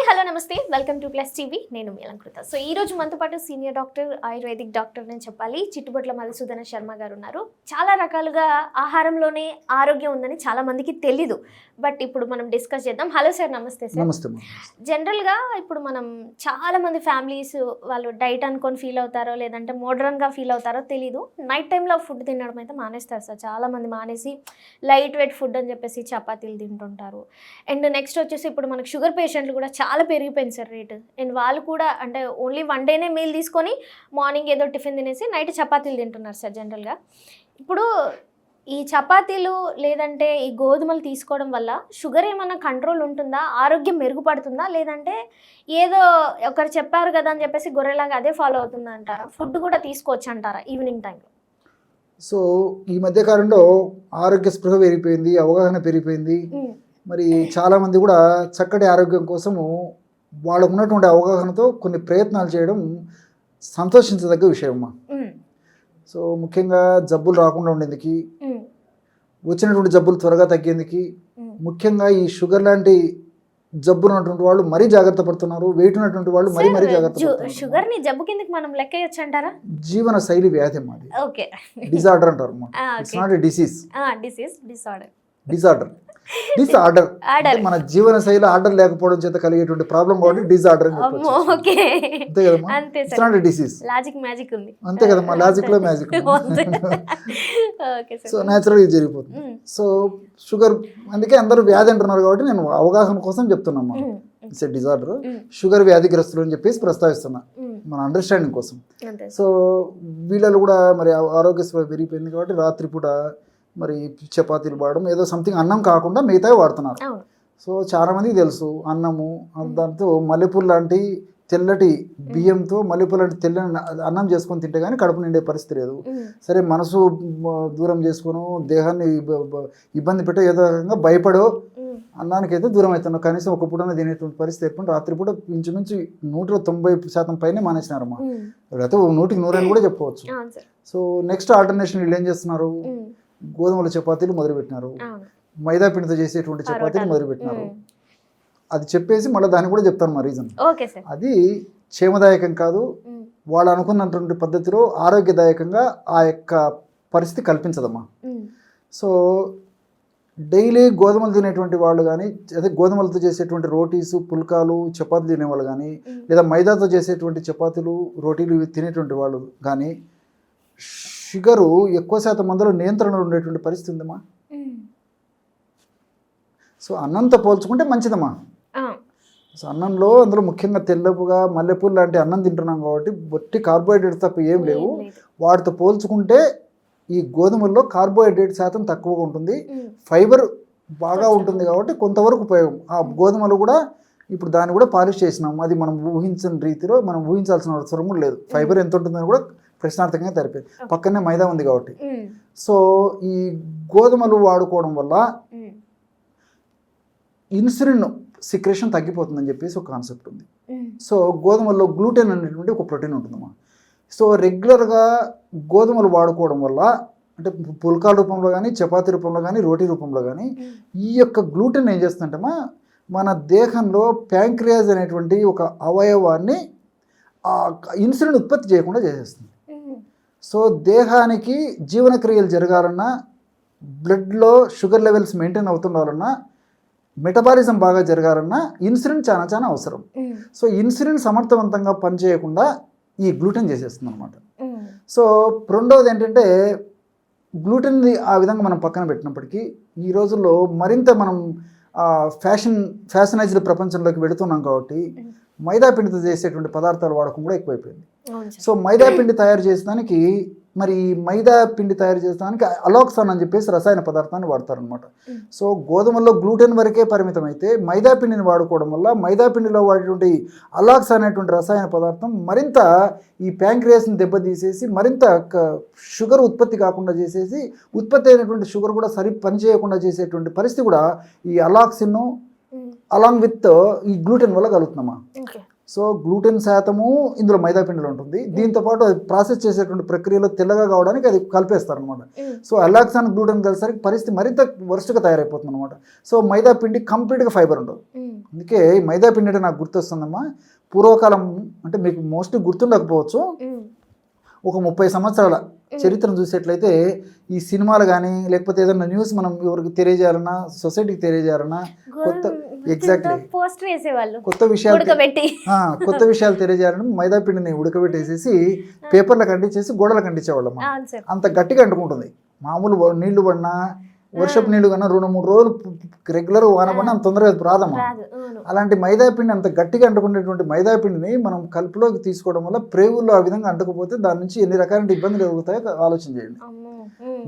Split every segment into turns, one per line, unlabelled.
Hello నమస్తే welcome to plus TV నేను మీలంకృత. So ఈ రోజు మనతో పాటు సీనియర్ డాక్టర్ ఆయుర్వేదిక్ డాక్టర్ అని చెప్పాలి చిట్టుబొట్ల మధుసూదన శర్మ గారు ఉన్నారు. చాలా రకాలుగా ఆహారంలోనే ఆరోగ్యం ఉందని చాలా మందికి తెలీదు, బట్ ఇప్పుడు మనం డిస్కస్ చేద్దాం. హలో సార్, నమస్తే సార్.
నమస్తే.
జనరల్గా ఇప్పుడు మనం చాలా మంది ఫ్యామిలీస్ వాళ్ళు డైట్ అనుకొని ఫీల్ అవుతారో లేదంటే మోడ్రన్గా ఫీల్ అవుతారో తెలీదు, నైట్ టైంలో ఫుడ్ తినడం అయితే మానేస్తారు సార్. చాలా మంది మానేసి లైట్ వెయిట్ ఫుడ్ అని చెప్పేసి చపాతీలు తింటుంటారు. అండ్ నెక్స్ట్ వచ్చేసి ఇప్పుడు మనకు షుగర్ పేషెంట్లు కూడా చాలా పెరిగిపోయింది సార్ రేటు. అండ్ వాళ్ళు కూడా అంటే ఓన్లీ వన్ డేనే మీల్ తీసుకొని మార్నింగ్ ఏదో టిఫిన్ తినేసి నైట్ చపాతీలు తింటున్నారు సార్ జనరల్గా. ఇప్పుడు ఈ చపాతీలు లేదంటే ఈ గోధుమలు తీసుకోవడం వల్ల షుగర్ ఏమైనా కంట్రోల్ ఉంటుందా, ఆరోగ్యం మెరుగుపడుతుందా, లేదంటే ఏదో ఒకరు చెప్పారు కదా అని చెప్పేసి గొర్రెలాగా అదే ఫాలో అవుతుందా అంటారా? ఫుడ్ కూడా తీసుకోవచ్చు అంటారా ఈవినింగ్ టైంలో?
సో ఈ మధ్యకాలంలో ఆరోగ్య స్పృహ పెరిగిపోయింది, అవగాహన పెరిగిపోయింది. మరి చాలామంది కూడా చక్కటి ఆరోగ్యం కోసము వాళ్ళకు ఉన్నటువంటి అవగాహనతో కొన్ని ప్రయత్నాలు చేయడం సంతోషించదగ్గ విషయం అమ్మా. సో ముఖ్యంగా జబ్బులు రాకుండా ఉండేందుకు, వచ్చినటువంటి జబ్బులు త్వరగా తగ్గేందుకు, ముఖ్యంగా ఈ షుగర్ లాంటి జబ్బులు ఉన్నటువంటి వాళ్ళు మరీ జాగ్రత్త పడుతున్నారు. వెయిట్ ఉన్నటువంటి వాళ్ళు మరీ జాగ్రత్త పడుతున్నారు.
షుగర్ ని జబ్బు కిందకి మనం లెక్కయొచ్చు అంటారా? జీవన
శైలి వ్యాధి అమ్మా.
ఓకే,
డిజార్డర్ అంటారు. It's not a disease. Disorder మన జీవన శైలి ఆర్డర్ లేకపోవడం చేత కలిగేటువంటి ప్రాబ్లం కాబట్టి డిజార్డర్ అని చెప్పొచ్చు. అంతే కదమ్మా, it's not a disease.
Logic magic ఉంది
అంతే కదమ్మా, లాజిక్ లో మ్యాజిక్. సో న్యాచురల్ గా జరిగిపోతుంది. సో షుగర్ అందుకే అందరూ వ్యాధి అంటున్నారు కాబట్టి నేను అవగాహన కోసం చెప్తున్నామ్మా. ఇట్స్ ఎ డిజార్డర్, షుగర్ వ్యాధిగ్రస్తులు అని చెప్పేసి ప్రస్తావిస్తున్నా మన అండర్స్టాండింగ్ కోసం. సో వీళ్ళలో కూడా మరి ఆరోగ్య స్పృహ పెరిగిపోయింది కాబట్టి రాత్రిపూట మరి చపాతీలు వాడడం, ఏదో సంథింగ్ అన్నం కాకుండా మిగతావి వాడుతున్నారు. సో చాలా మందికి తెలుసు అన్నము, దాంతో మల్లెపూలు లాంటి తెల్లటి బియ్యంతో మల్లెపూలు లాంటి తెల్లని అన్నం చేసుకొని తింటే కానీ కడుపు నిండే పరిస్థితి లేదు. సరే మనసు దూరం చేసుకుని దేహాన్ని ఇబ్బంది పెట్టే ఏదో రకంగా భయపడో అన్నానికైతే దూరం అవుతున్నాం. కనీసం ఒక పూటనే తినేటువంటి పరిస్థితి ఏర్పడి రాత్రిపూట ఇంచుమించు 190% పైనే మానేసినారమ్మా. అయితే 100% అని కూడా చెప్పవచ్చు. సో నెక్స్ట్ ఆల్టర్నేషన్ వీళ్ళు ఏం చేస్తున్నారు, గోధుమల చపాతీలు మొదలుపెట్టినారు, మైదా పిండితో చేసేటువంటి చపాతీలు మొదలుపెట్టినారు. అది చెప్పేసి మళ్ళీ దాన్ని కూడా చెప్తాను మా రీజన్. అది క్షేమదాయకం కాదు, వాళ్ళు అనుకున్నటువంటి పద్ధతిలో ఆరోగ్యదాయకంగా ఆ యొక్క పరిస్థితి కల్పించదమ్మా. సో డైలీ గోధుమలు తినేటువంటి వాళ్ళు కానీ, అదే గోధుమలతో చేసేటువంటి రోటీసు పుల్కాలు చపాతీలు తినేవాళ్ళు కానీ, లేదా మైదాతో చేసేటువంటి చపాతీలు రోటీలు తినేటువంటి వాళ్ళు కానీ షుగరు ఎక్కువ శాతం మందిలో నియంత్రణలో ఉండేటువంటి పరిస్థితి ఉందమ్మా. సో అన్నంతో పోల్చుకుంటే మంచిదమ్మా. సో అన్నంలో అందులో ముఖ్యంగా తెల్లపుగా మల్లెపూలు లాంటి అన్నం తింటున్నాం కాబట్టి బొట్టి కార్బోహైడ్రేట్స్ తప్ప ఏం లేవు. వాటితో పోల్చుకుంటే ఈ గోధుమల్లో కార్బోహైడ్రేట్ శాతం తక్కువగా ఉంటుంది, ఫైబర్ బాగా ఉంటుంది కాబట్టి కొంతవరకు ఉపయోగం. ఆ గోధుమలు కూడా ఇప్పుడు దాన్ని కూడా పాలిష్ చేసినాం, అది మనం ఊహించిన రీతిలో మనం ఊహించాల్సిన అవసరం కూడా లేదు. ఫైబర్ ఎంత ఉంటుందని కూడా ప్రశ్నార్థకంగా తెలిపేది, పక్కనే మైదా ఉంది కాబట్టి. సో ఈ గోధుమలు వాడుకోవడం వల్ల ఇన్సులిన్ సిక్రేషన్ తగ్గిపోతుందని చెప్పేసి ఒక కాన్సెప్ట్ ఉంది. సో గోధుమల్లో గ్లూటెన్ అనేటువంటి ఒక ప్రోటీన్ ఉంటుందమ్మా. సో రెగ్యులర్గా గోధుమలు వాడుకోవడం వల్ల అంటే పుల్కాల రూపంలో కానీ చపాతీ రూపంలో కానీ రోటీ రూపంలో కానీ ఈ యొక్క గ్లూటెన్ ఏం చేస్తుందంటమ్మా, మన దేహంలో ప్యాంక్రియాస్ అనేటువంటి ఒక అవయవాన్ని ఇన్సులిన్ ఉత్పత్తి చేయకుండా చేసేస్తుంది. సో దేహానికి జీవనక్రియలు జరగాలన్నా, బ్లడ్లో షుగర్ లెవెల్స్ మెయింటైన్ అవుతుండాలన్నా, మెటబాలిజం బాగా జరగాలన్నా ఇన్సులిన్ చాలా చాలా అవసరం. సో ఇన్సులిన్ సమర్థవంతంగా పనిచేయకుండా ఈ గ్లూటెన్ చేసేస్తుంది అనమాట. సో రెండవది ఏంటంటే గ్లూటెన్ని ఆ విధంగా మనం పక్కన పెట్టినప్పటికీ ఈ రోజుల్లో మరింత మనం ఫ్యాషనైజ్డ్ ప్రపంచంలోకి వెళుతున్నాం కాబట్టి మైదా పిండితో చేసేటువంటి పదార్థాలు వాడకం కూడా ఎక్కువైపోయింది. సో మైదా పిండి తయారు చేసేదానికి మరి మైదా పిండి తయారు చేసేదానికి అలాక్సాన్ అని చెప్పేసి రసాయన పదార్థాన్ని వాడతారనమాట. సో గోధుమల్లో గ్లూటెన్ వరకే పరిమితం అయితే మైదా పిండిని వాడుకోవడం వల్ల మైదా పిండిలో వాడేటువంటి అలాక్సాన్ అనేటువంటి రసాయన పదార్థం మరింత ఈ ప్యాంక్రియాస్ని దెబ్బతీసేసి మరింత షుగర్ ఉత్పత్తి కాకుండా చేసేసి ఉత్పత్తి అయినటువంటి షుగర్ కూడా పనిచేయకుండా చేసేటువంటి పరిస్థితి కూడా ఈ అలాక్సిన్ అలాంగ్ విత్ ఈ గ్లూటెన్ వల్ల కలుగుతుందమ్మా. సో గ్లూటెన్ శాతము ఇందులో మైదా పిండిలో ఉంటుంది. దీంతోపాటు అది ప్రాసెస్ చేసేటువంటి ప్రక్రియలో తెల్లగా కావడానికి అది కలిపేస్తారు అనమాట. సో అలాక్సాన్ గ్లూటెన్ కలిసరికి పరిస్థితి మరింత వరుసగా తయారైపోతుంది అనమాట. సో మైదా పిండి కంప్లీట్గా ఫైబర్ ఉండదు. అందుకే ఈ మైదా పిండి అంటే నాకు గుర్తొస్తుందమ్మా, పూర్వకాలం అంటే మీకు మోస్ట్లీ గుర్తుండకపోవచ్చు, ఒక 30 సంవత్సరాల చరిత్రను చూసేట్లయితే ఈ సినిమాలు కానీ లేకపోతే ఏదైనా న్యూస్ మనం ఎవరికి తెలియజేయాలన్నా, సొసైటీకి తెలియజేయాలన్నా, కొత్త ఎగ్జాక్ట్లీ
పోస్టర్ వేసేవాళ్ళు
కొత్త విషయాలు తెలియజేయాలని మైదా పిండిని ఉడకబెట్టేసేసి పేపర్లకు అంటించేసి గోడలకు అంటించేవాళ్ళం. అంత గట్టిగా అంటుకుంటుంది. మామూలు నీళ్లు పడినా, వర్షపు నీళ్లు కన్నా 2-3 రోజులు రెగ్యులర్ వాన పడినా అంత తొందరగా రాదమ్మా. అలాంటి మైదా పిండి అంత గట్టిగా అంటుకునేటువంటి మైదా పిండిని మనం కలుపులోకి తీసుకోవడం వల్ల ప్రేగుల్లో ఆ విధంగా అంటుకుపోతే దాని నుంచి ఎన్ని రకాల ఇబ్బందులు ఎదుగుతాయో ఆలోచన చేయండి.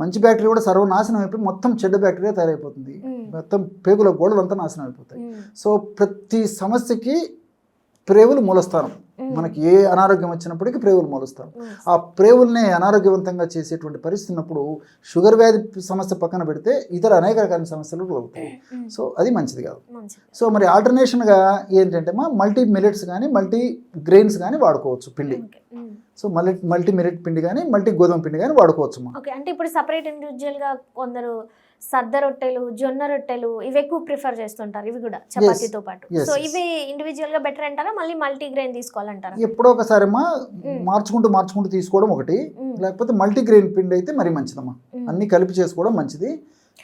మంచి బ్యాక్టీరియా కూడా సర్వనాశనం అయిపోయి మొత్తం చెడ్డ బ్యాక్టీరియా తయారైపోతుంది. మొత్తం పేగుల గోడలు అంతా నాశనం అయిపోతాయి. సో ప్రతి సమస్యకి ప్రేవులు మూలస్థానం. మనకి ఏ అనారోగ్యం వచ్చినప్పటికీ ప్రేవులు మూలస్థానం. ఆ ప్రేవుల్ని అనారోగ్యవంతంగా చేసేటువంటి పరిస్థితి ఉన్నప్పుడు షుగర్ వ్యాధి సమస్య పక్కన పెడితే ఇతర అనేక రకాల సమస్యలు కలుగుతాయి. సో అది మంచిది కాదు. సో మరి ఆల్టర్నేషన్గా ఏంటంటే మల్టీ మిల్లెట్స్ కానీ మల్టీ గ్రెయిన్స్ కానీ వాడుకోవచ్చు పిండి. సో మల్టీ మిల్లెట్ పిండి కానీ మల్టీ గోధుమ పిండి కానీ వాడుకోవచ్చు.
అంటే ఇప్పుడు సపరేట్ ఇండివిజువల్గా కొందరు సద్ద రొట్టెలు, జొన్న రొట్టెలు ఇవి ఎక్కువ ప్రిఫర్ చేస్తుంటారు, ఇవి కూడా చపాతీతో పాటు. సో ఇవి ఇండివిజువల్ గా బెటర్ అంటారా, మళ్ళీ మల్టీ గ్రెయిన్ తీసుకోవాలంటారా?
ఎప్పుడో ఒకసారి మార్చుకుంటూ తీసుకోవడం ఒకటి, లేకపోతే మల్టీ గ్రెయిన్ పిండి అయితే మరి మంచిదమ్మా. అన్ని కలిపి చేసుకోవడం మంచిది.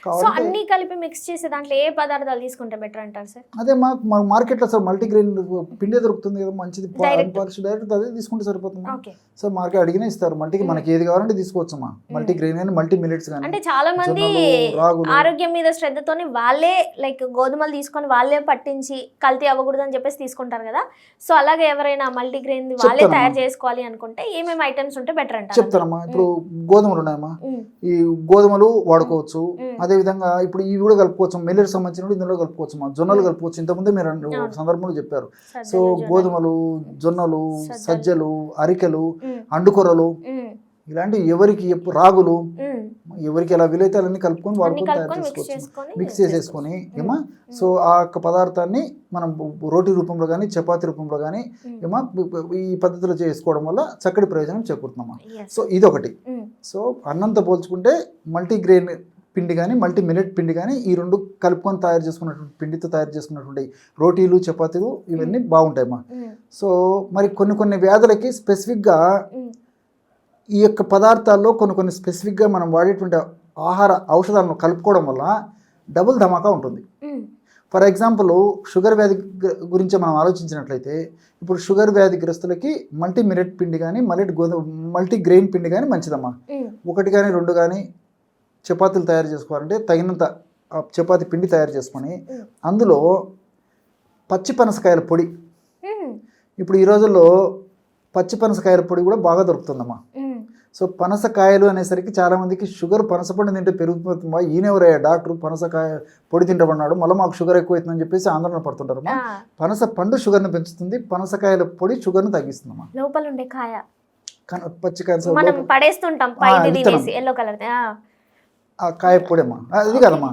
సో అన్ని కలిపి మిక్స్ చేసే దాంట్లో ఏ పదార్థాలు తీసుకుంటే బెటర్ అంటారు సార్?
అదే మా మార్కెట్లో సార్ మల్టీ గ్రెయిన్ పిండి దొరుకుతుంది కదా, మంచిది. డైరెక్ట్ అదే తీసుకుంటే సరిపోతుంది. సో మార్కెట్ అడిగినా ఇస్తారు. మల్టీకి మనకి ఏది కావాలంటే తీసుకోవచ్చమ్మా. మల్టీ గ్రెయిన్ కానీ మల్టీ మిల్లెట్స్ కానీ.
అంటే చాలా మంది ఆరోగ్యం మీద శ్రద్ధతోని వాళ్ళే లైక్ గోధుమలు తీసుకొని వాళ్ళే పట్టించి కల్తీ అవ్వకూడదు అని చెప్పేసి తీసుకుంటారు కదా. సో అలాగే ఎవరైనా మల్టీ గ్రెయిన్ వాళ్ళే తయారు చేసుకోవాలి అనుకుంటే ఏమేమి ఐటమ్స్ ఉంటే బెటర్ అంటారు?
చెప్తానమ్మా. ఇప్పుడు గోధుమలు ఉన్నాయమ్మా, ఈ గోధుమలు వాడుకోవచ్చు. అదేవిధంగా ఇప్పుడు ఇవి కూడా కలుపుకోవచ్చు. మిల్లెట్ సంబంధించిన ఇందులో కలుపుకోవచ్చు. జొన్నలు కలుపుకోవచ్చు. ఇంతకుముందే మీరు సందర్భంలో చెప్పారు. సో గోధుమలు, జొన్నలు, సజ్జలు, అరికెలు, అండుకొరలు, ఇలాంటి ఎవరికి రాగులు, ఎవరికి ఎలా వీలైతే అలా కలుపుకొని వాడుకొని తయారు చేసుకోవచ్చు. మిక్స్ చేసేసుకొని ఏమా. సో ఆ యొక్క పదార్థాన్ని మనం రోటీ రూపంలో కానీ చపాతీ రూపంలో కానీ ఏమా ఈ పద్ధతిలో చేసుకోవడం వల్ల చక్కటి ప్రయోజనం చేకూరుతున్నామా. సో ఇదొకటి. సో అన్నంతో పోల్చుకుంటే మల్టీ గ్రెయిన్ పిండి కానీ మల్టీ మిల్లెట్ పిండి కానీ ఈ రెండు కలుపుకొని తయారు చేసుకున్నటువంటి పిండితో తయారు చేసుకున్నటువంటి రోటీలు, చపాతీలు ఇవన్నీ బాగుంటాయమ్మా. సో మరి కొన్ని వ్యాధులకి స్పెసిఫిక్గా ఈ యొక్క పదార్థాల్లో కొన్ని స్పెసిఫిక్గా మనం వాడేటువంటి ఆహార ఔషధాలను కలుపుకోవడం వల్ల డబుల్ ధమాకా ఉంటుంది. ఫర్ ఎగ్జాంపుల్ షుగర్ వ్యాధి గురించి మనం ఆలోచించినట్లయితే ఇప్పుడు షుగర్ వ్యాధిగ్రస్తులకి మల్టీ మిల్లెట్ పిండి కానీ మల్టీ గ్రెయిన్ పిండి కానీ మంచిదమ్మా. 1 కానీ 2 కానీ చపాతీలు తయారు చేసుకోవాలంటే తగినంత చపాతీ పిండి తయారు చేసుకొని అందులో పచ్చి పనసకాయల పొడి, ఇప్పుడు ఈ రోజుల్లో పచ్చి పనసకాయల పొడి కూడా బాగా దొరుకుతుందమ్మా. సో పనసకాయలు అనేసరికి చాలామందికి షుగర్ పనసపండు తింటే పెరిగిపోతుందా, ఈయనెవరయ్యా డాక్టర్ పనసకాయ పొడి తింటామన్నాడు మళ్ళీ మాకు షుగర్ ఎక్కువ అవుతుందని చెప్పేసి ఆందోళన పడుతుంటారు. పనస పండు షుగర్ని పెంచుతుంది, పనసకాయల పొడి షుగర్ని తగ్గిస్తుందమ్మా.
లోపల ఉండే కాయ
పచ్చి కాయ ఆ కాయ పొడి అమ్మా, అది కదమ్మా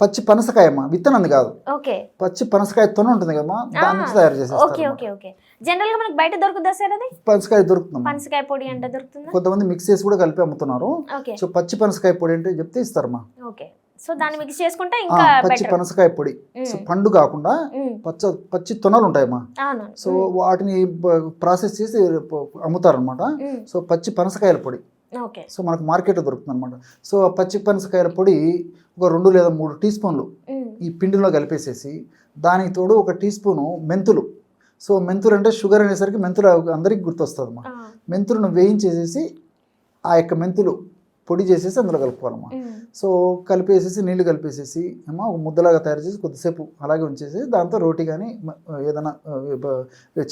పచ్చి పనసకాయమ్మా, విత్తనం కాదు. పచ్చి పనసకాయ తొన ఉంటుంది కదమ్మా, దాని నుంచి తయారు చేసేస్తారు.
జనరల్ గా మనకి బయట దొరుకుతుందా సార్ అది?
పనసకాయ దొరుకుతుంది.
పనసకాయ పొడి అంటే దొరుకుతుంది.
కొంతమంది మిక్స్ చేసి కూడా కలిపి అమ్ముతున్నారు. సో పచ్చి పనసకాయ పొడి అంటే చెప్తే ఇస్తారమ్మా.
సో దాన్ని మిక్స్ చేసుకుంటే ఇంకా
పచ్చి పనసకాయ పొడి. సో పండు కాకుండా పచ్చి తొనలు ఉంటాయమ్మా. సో వాటిని ప్రాసెస్ చేసి అమ్ముతారనమాట. సో పచ్చి పనసకాయల పొడి సో మనకు మార్కెట్లో దొరుకుతుంది అనమాట. సో ఆ పచ్చి పనసకాయల పొడి ఒక 2 లేదా 3 టీ స్పూన్లు ఈ పిండిలో కలిపేసేసి దానికి తోడు 1 టీ స్పూను మెంతులు. సో మెంతులు అంటే షుగర్ అనేసరికి మెంతులు అందరికి గుర్తొస్తుందమ్మా. మెంతులను వేయించేసేసి ఆ యొక్క మెంతులు పొడి చేసేసి అందులో కలుపుకోవాలమ్మా. సో కలిపేసేసి నీళ్లు కలిపేసేసి ఏమో ఒక ముద్దలాగా తయారు చేసి కొద్దిసేపు అలాగే ఉంచేసి దాంతో రోటీ కానీ ఏదైనా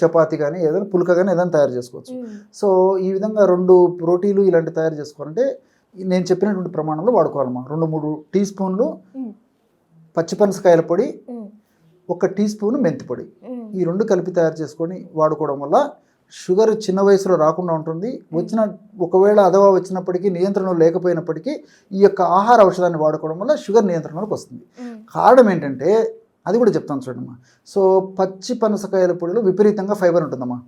చపాతీ కానీ ఏదైనా పుల్క కానీ ఏదైనా తయారు చేసుకోవచ్చు. సో ఈ విధంగా 2 రోటీలు ఇలాంటివి తయారు చేసుకోవాలంటే నేను చెప్పినటువంటి ప్రమాణంలో వాడుకోవాలమ్మా. 2-3 టీ స్పూన్లు పచ్చిపనసకాయల పొడి, 1 టీ స్పూన్ మెంతి పొడి, ఈ 2 కలిపి తయారు చేసుకొని వాడుకోవడం వల్ల షుగర్ చిన్న వయసులో రాకుండా ఉంటుంది. ఒకవేళ అదవా వచ్చినప్పటికీ నియంత్రణలో లేకపోయినప్పటికీ ఈ యొక్క ఆహార ఔషధాన్ని వాడుకోవడం వల్ల షుగర్ నియంత్రణలోకి వస్తుంది. కారణం ఏంటంటే అది కూడా చెప్తాను చూడమ్మా. సో పచ్చి పనసకాయల పొడిలో విపరీతంగా ఫైబర్ ఉంటుందమ్మా.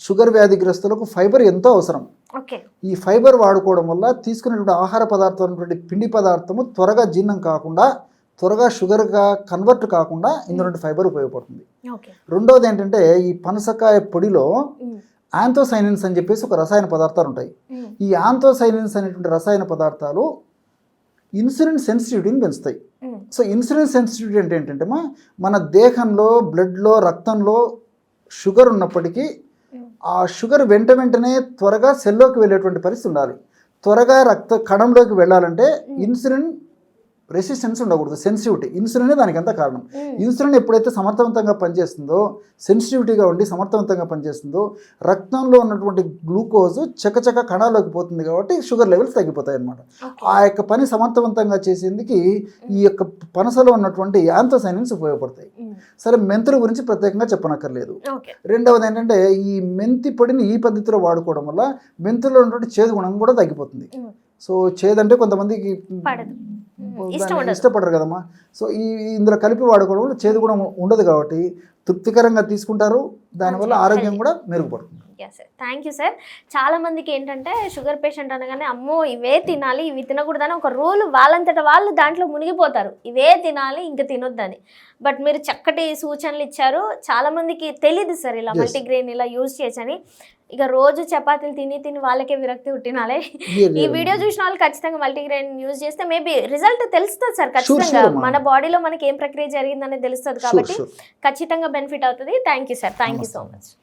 షుగర్ వ్యాధిగ్రస్తులకు ఫైబర్ ఎంతో అవసరం.
ఓకే.
ఈ ఫైబర్ వాడుకోవడం వల్ల తీసుకునేటువంటి ఆహార పదార్థం అనేటువంటి పిండి పదార్థము త్వరగా జీర్ణం కాకుండా, త్వరగా షుగర్గా కన్వర్ట్ కాకుండా ఇందులో ఫైబర్ ఉపయోగపడుతుంది.
ఓకే.
రెండవది ఏంటంటే ఈ పనసకాయ పొడిలో యాంథోసైనిన్స్ అని చెప్పేసి ఒక రసాయన పదార్థాలు ఉంటాయి. ఈ యాంథోసైనిన్స్ అనేటువంటి రసాయన పదార్థాలు ఇన్సులిన్ సెన్సిటివిటీని పెంచుతాయి. సో ఇన్సులిన్ సెన్సిటివిటీ అంటే ఏంటంటే మన దేహంలో, బ్లడ్లో, రక్తంలో షుగర్ ఉన్నప్పటికీ ఆ షుగర్ వెంటనే త్వరగా సెల్లోకి వెళ్ళేటువంటి పరిస్థితి ఉండాలి. త్వరగా రక్త కణంలోకి వెళ్ళాలంటే ఇన్సులిన్ రెసిస్టెన్స్ ఉండకూడదు, సెన్సిటివిటీ. ఇన్సులినే దానికి అంతా కారణం. ఇన్సులిన్ ఎప్పుడైతే సమర్థవంతంగా పనిచేస్తుందో, సెన్సిటివిటీగా ఉండి సమర్థవంతంగా పనిచేస్తుందో, రక్తంలో ఉన్నటువంటి గ్లూకోజ్ చకచక కణాల్లోకి పోతుంది కాబట్టి షుగర్ లెవెల్స్ తగ్గిపోతాయి అన్నమాట. ఆ యొక్క పని సమర్థవంతంగా చేసేందుకు ఈ యొక్క పనసలో ఉన్నటువంటి యాంథోసైనిన్స్ ఉపయోగపడతాయి. సరే, మెంతుల గురించి ప్రత్యేకంగా చెప్పనక్కర్లేదు. రెండవది ఏంటంటే ఈ మెంతి పొడిని ఈ పద్ధతిలో వాడుకోవడం వల్ల మెంతుల్లో ఉన్నటువంటి చేదు గుణం కూడా తగ్గిపోతుంది. సో చేదంటే కొంతమందికి ఇష్టపడరు కదమ్మా. సో ఇందులో కలిపి వాడుకోవడం వల్ల చేదు కూడా ఉండదు కాబట్టి తృప్తికరంగా తీసుకుంటారు. దానివల్ల ఆరోగ్యం కూడా మెరుగుపడుతుంది.
Thank you sir. చాలా మందికి ఏంటంటే షుగర్ పేషెంట్ అనగానే అమ్మో ఇవే తినాలి, ఇవి తినకూడదని ఒక రూల్ వాళ్ళంతటా వాళ్ళు దాంట్లో మునిగిపోతారు, ఇవే తినాలి ఇంకా తినొద్దని. బట్ మీరు చక్కటి సూచనలు ఇచ్చారు. చాలా మందికి తెలియదు సార్ ఇలా మల్టీగ్రెయిన్ ఇలా యూజ్ చేయొచ్చని. ఇక రోజు చపాతీలు తిని వాళ్ళకే విరక్తి పుట్టినాలే. ఈ వీడియో చూసిన వాళ్ళు ఖచ్చితంగా మల్టీగ్రెయిన్ యూజ్ చేస్తే మేబీ రిజల్ట్ తెలుస్తుంది సార్. ఖచ్చితంగా మన బాడీలో మనకి ఏం ప్రక్రియ జరిగిందనేది తెలుస్తుంది కాబట్టి ఖచ్చితంగా బెనిఫిట్ అవుతుంది. Thank you sir. Thank you so much.